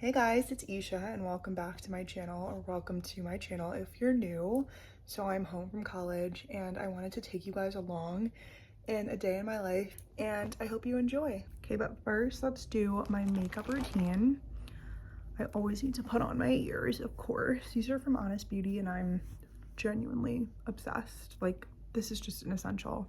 Hey guys, it's Isha and welcome back to my channel, or welcome to my channel if you're new. So I'm home from college and I wanted to take you guys along in a day in my life and I hope you enjoy. Okay, but first let's do my makeup routine. I always need to put on my ears, of course. These are from Honest Beauty and I'm genuinely obsessed. Like, this is just an essential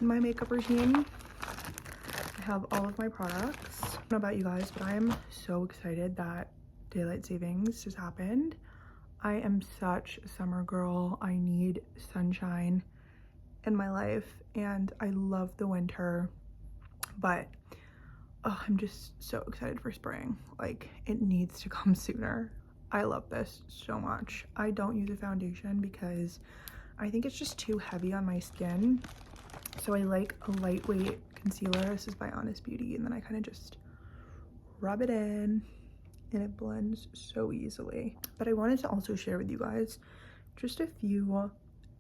in my makeup routine. I have all of my products. I don't know about you guys, but I am so excited that daylight savings has happened. I am such a summer girl. I need sunshine in my life and I love the winter, but I'm just so excited for spring. Like, it needs to come sooner. I love this so much. I don't use a foundation because I think it's just too heavy on my skin. So I like a lightweight concealer. This is by Honest Beauty, and then I kind of just rub it in and it blends so easily. But I wanted to also share with you guys just a few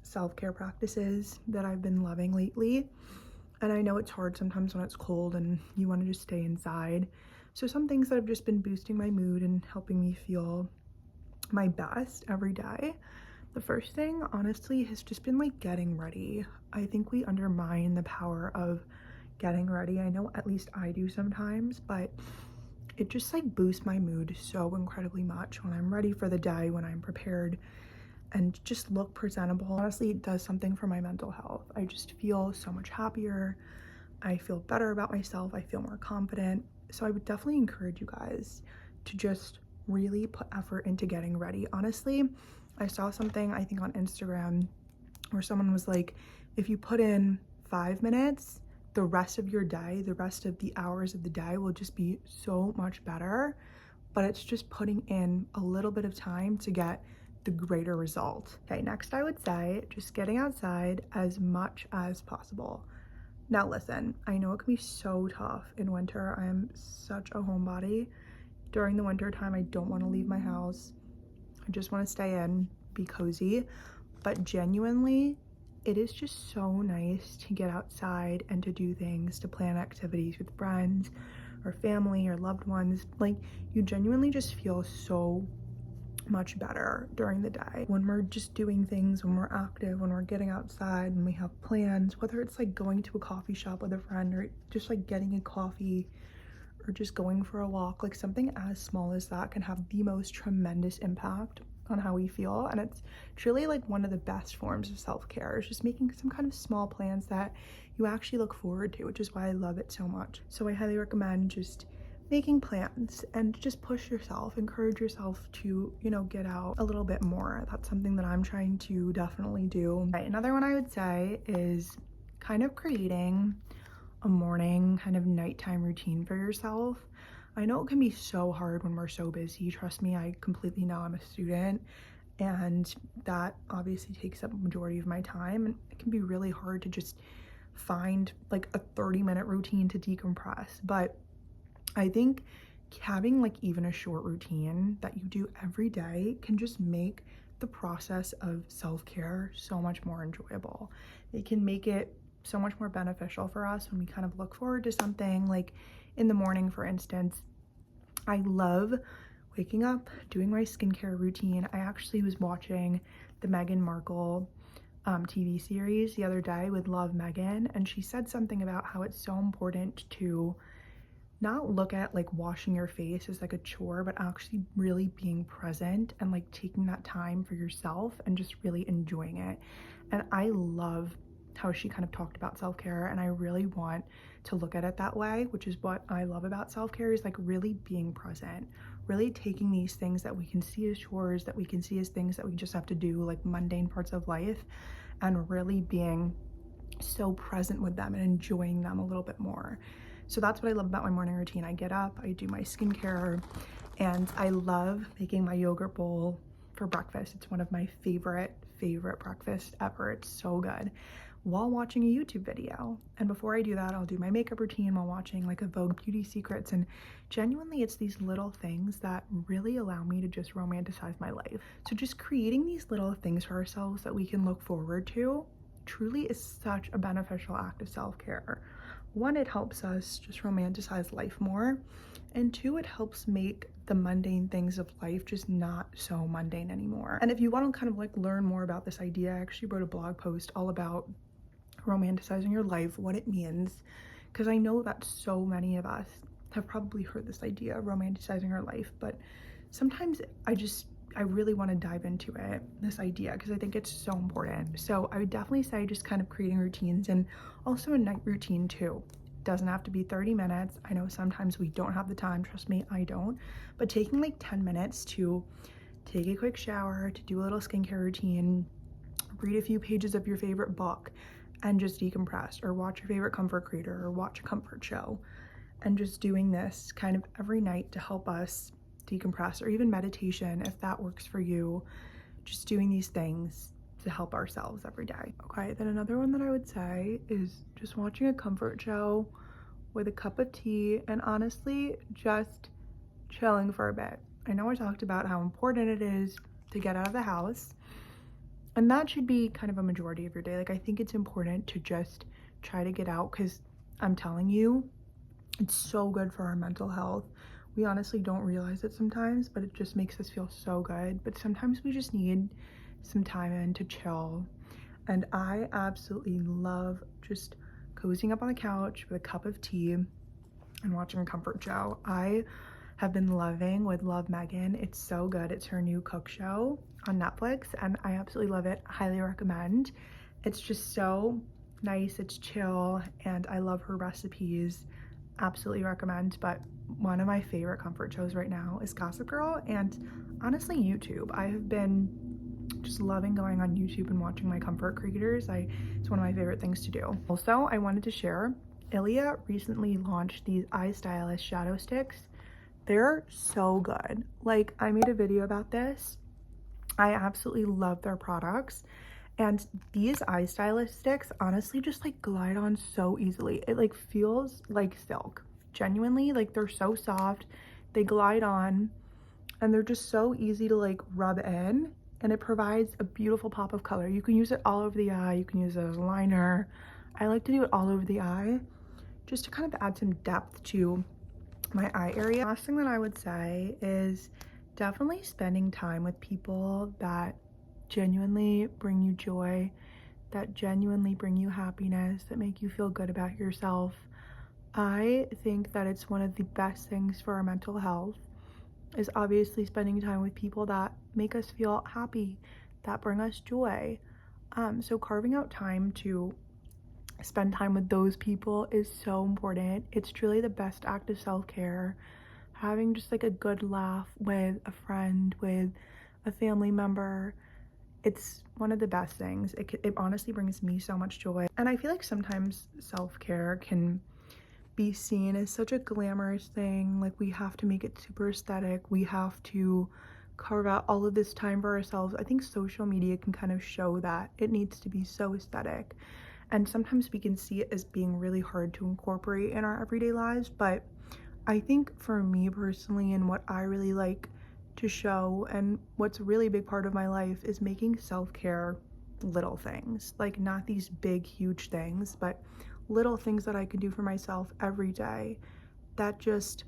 self-care practices that I've been loving lately. And I know it's hard sometimes when it's cold and you want to just stay inside. So some things that have just been boosting my mood and helping me feel my best every day. The first thing, honestly, has just been like getting ready. I think we undermine the power of getting ready. I know at least I do sometimes, but it just like boosts my mood so incredibly much when I'm ready for the day, when I'm prepared and just look presentable. Honestly, it does something for my mental health. I just feel so much happier. I feel better about myself. I feel more confident. So I would definitely encourage you guys to just really put effort into getting ready. Honestly, I saw something, I think on Instagram, where someone was like, if you put in 5 minutes, the rest of your day, the rest of the hours of the day will just be so much better. But it's just putting in a little bit of time to get the greater result. Okay, next I would say just getting outside as much as possible. Now listen, I know it can be so tough in winter. I am such a homebody. During the winter time, I don't want to leave my house. I just want to stay in, be cozy. But genuinely, it is just so nice to get outside and to do things, to plan activities with friends or family or loved ones. Like, you genuinely just feel so much better during the day when we're just doing things, when we're active, when we're getting outside, when we have plans, whether it's like going to a coffee shop with a friend or just like getting a coffee or just going for a walk. Like, something as small as that can have the most tremendous impact on how we feel. And it's truly like one of the best forms of self-care, is just making some kind of small plans that you actually look forward to, which is why I love it so much. So I highly recommend just making plans and just push yourself, encourage yourself to, you know, get out a little bit more. That's something that I'm trying to definitely do. Right, another one I would say is kind of creating a morning kind of nighttime routine for yourself. I know it can be so hard when we're so busy. Trust me, I completely know. I'm a student and that obviously takes up a majority of my time, and it can be really hard to just find like a 30-minute routine to decompress. But I think having like even a short routine that you do every day can just make the process of self-care so much more enjoyable. It can make it so much more beneficial for us when we kind of look forward to something. Like in the morning, for instance, I love waking up, doing my skincare routine. I actually was watching the Meghan Markle TV series the other day with Love Meghan, and she said something about how it's so important to not look at like washing your face as like a chore, but actually really being present and like taking that time for yourself and just really enjoying it. And I love how she kind of talked about self-care, and I really want to look at it that way, which is what I love about self-care, is like really being present, really taking these things that we can see as chores, that we can see as things that we just have to do, like mundane parts of life, and really being so present with them and enjoying them a little bit more. So that's what I love about my morning routine. I get up, I do my skincare, and I love making my yogurt bowl for breakfast. It's one of my favorite breakfasts ever. It's so good, while watching a YouTube video. And before I do that, I'll do my makeup routine while watching like a Vogue Beauty Secrets. And genuinely, it's these little things that really allow me to just romanticize my life. So just creating these little things for ourselves that we can look forward to truly is such a beneficial act of self-care. one, it helps us just romanticize life more, and two, it helps make the mundane things of life just not so mundane anymore. And if you want to kind of like learn more about this idea, I actually wrote a blog post all about romanticizing your life, what it means, because I know that so many of us have probably heard this idea, romanticizing our life, but sometimes I really want to dive into it, this idea, because I think it's so important. So I would definitely say just kind of creating routines, and also a night routine too. Doesn't have to be 30 minutes. I know sometimes we don't have the time, trust me, I don't, but taking like 10 minutes to take a quick shower, to do a little skincare routine, read a few pages of your favorite book, and just decompress, or watch your favorite comfort creator, or watch a comfort show, and just doing this kind of every night to help us decompress, or even meditation if that works for you. Just doing these things to help ourselves every day. Okay, then another one that I would say is just watching a comfort show with a cup of tea, and honestly just chilling for a bit. I know I talked about how important it is to get out of the house, and that should be kind of a majority of your day. Like, I think it's important to just try to get out, because I'm telling you, it's so good for our mental health. We honestly don't realize it sometimes, but it just makes us feel so good. But sometimes we just need some time in to chill. And I absolutely love just cozying up on the couch with a cup of tea and watching a comfort show. I have been loving with Love Megan. It's so good. It's her new cook show on Netflix, and I absolutely love it. Highly recommend. It's just so nice, it's chill, and I love her recipes. Absolutely recommend. But one of my favorite comfort shows right now is Gossip Girl, and honestly YouTube. I have been just loving going on YouTube and watching my comfort creators. It's one of my favorite things to do. Also, I wanted to share, Ilia recently launched these eye stylist shadow sticks. They're so good. Like, I made a video about this. I absolutely love their products, and these eye stylist sticks honestly just like glide on so easily. It like feels like silk. Genuinely, like, they're so soft, they glide on, and they're just so easy to like rub in, and it provides a beautiful pop of color. You can use it all over the eye, you can use it as a liner. I like to do it all over the eye just to kind of add some depth to my eye area. Last thing that I would say is definitely spending time with people that genuinely bring you joy, that genuinely bring you happiness, that make you feel good about yourself. I think that it's one of the best things for our mental health, is obviously spending time with people that make us feel happy, that bring us joy. So carving out time to spend time with those people is so important. It's truly the best act of self-care. Having just like a good laugh with a friend, with a family member, it's one of the best things. It honestly brings me so much joy. And I feel like sometimes self-care can be seen as such a glamorous thing. Like, we have to make it super aesthetic. We have to carve out all of this time for ourselves. I think social media can kind of show that it needs to be so aesthetic. And sometimes we can see it as being really hard to incorporate in our everyday lives. But I think for me personally, and what I really like to show, and what's a really big part of my life, is making self-care little things. Like, not these big, huge things, but little things that I can do for myself every day that just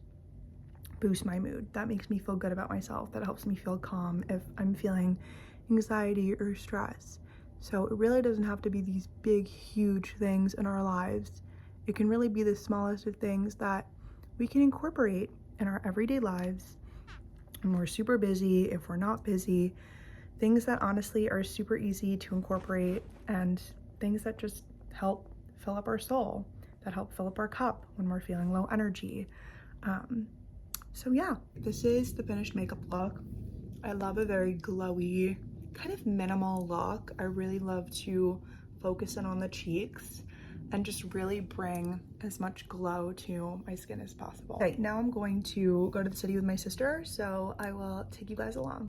boost my mood, that makes me feel good about myself, that helps me feel calm if I'm feeling anxiety or stress. So it really doesn't have to be these big, huge things in our lives. It can really be the smallest of things that we can incorporate in our everyday lives. And we're super busy, if we're not busy, things that honestly are super easy to incorporate, and things that just help fill up our soul, that help fill up our cup when we're feeling low energy. So yeah, this is the finished makeup look. I love a very glowy, kind of minimal look. I really love to focus in on the cheeks and just really bring as much glow to my skin as possible. Okay, now I'm going to go to the city with my sister, so I will take you guys along.